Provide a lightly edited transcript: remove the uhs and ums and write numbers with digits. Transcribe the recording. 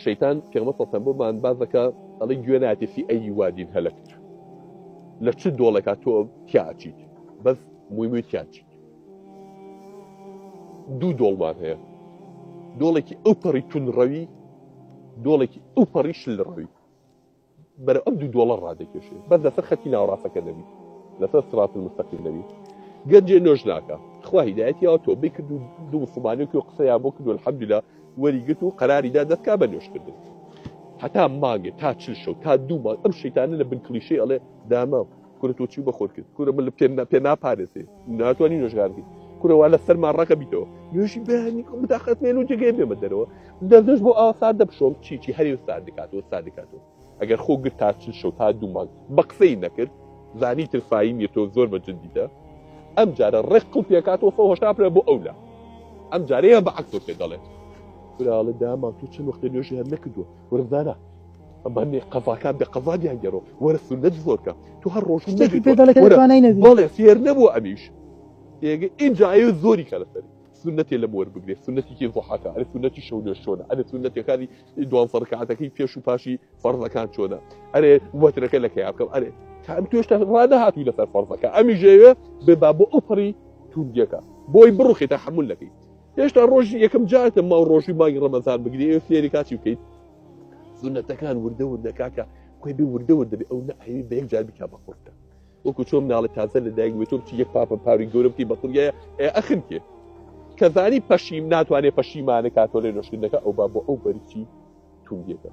شەیتان پێغەمبەر سەڵسەلام بۆمان باز دەکات ئەڵێ گوێ نایەتێ فی ئەی وادین هەلەکت لە چ دۆڵێکا تۆ تیاچیت بەس مووی تیاچیت دوو دۆڵمان هەیە دۆڵێکی ئەو پەڕی تونڕەوی دۆڵێکی ئەو پەڕی شل ڕەوی بەرە ئەم دوو دۆڵە ڕادەکێشێ بەس لەسەر خەتی ناوەڕاستەکە نەبی لەسەر سڕات المستەقیم نەبی گەنجێ نۆژ ناکە خوا هیدایەتیەوە تۆ بێ کرد و دوو مسلمانێکی و قسەیان بۆ کرد و الحەمدولillah وەریگرت و قەراریدا دەستکا بە نوێژکردن هەتا مانگێ تا چل شەو تا دوو مانگ ئەم شەیتانە لە بن کلیشەی ئەڵێ دامە کورە تۆ چی بەخۆر کرد کورە من پێ ناپارێزێ ناتوانانی نوێژگارکەی کورەوە لە سەرمان ڕەکە بیتەوە نوێژی بەیانی متاخەتمێن و جێگەی بێمە دەرەوە دەستش بۆ ئاوا سارد دەپشۆم چی هەری سارد دەکاتەوە سارد دەکاتەوە ئەگەر خۆ گرت تا چل شەو تا دوو مانگ بە قسەی نەکرد زانی ترفایی تۆ زۆر بەجددیتە ئەم جارە ڕێک قڵ پێکاتەوە سەو هەشتا پرە بۆ ئەولا ئەم جارەیە بە عەکسۆ پێ دەڵێت وراڵە دامان تو چەند وەختە نوێژی هەر نەکردووە وەرزانە ئەمانێ قەزاکان بێ قەزادیان گەڕۆ وەرە سونەت زۆرکە تو هەر ڕۆژ بەڵێ فێر نەبووە ئەمیش ئێگە اینجا ئەوێ زۆری کە لەسەری سنەتێ لە بۆر بگرێت سنەتێکی ضحاکە ئەرێ سنەتی شەو نوێژ چۆنە ئەرێ سنەتەکانی دوان سەرکاتەکەی پێش و پاشی فەرزەکان چۆنە ئەرێ وەترەکە لە کەیا بکەم ئەرێ ئەم توێشتا ڕادەهاتووی لەسەر فەرزەکە ئەمی ژێوێ بێبا بۆ ئەو پڕی توندیەکە بۆی بڕوخێتە حمول نەکەی هێشتا ڕۆژی یەکەم جارتە ماو ڕۆژی مانگی ڕەمەزان بگری ئێوە فێری کاچی بکەیت سنەتەکان وردە وردەکاکە خۆی بێ وردە وردە بێ ئەو نەهەوی بە یەک جار بکا بە قورتە وەکو چۆن مناڵە تازە لە دایک بێت تۆ بچی یەک پاپە پاوی گەورە بکەی بە قورگایە ئەخن کێ کەزانی پەشیم ناتوانێت پەشیمانە کاتۆ لێ نوێژکردنەکە ئەو با بۆ ئەو بەرچی توندیەکە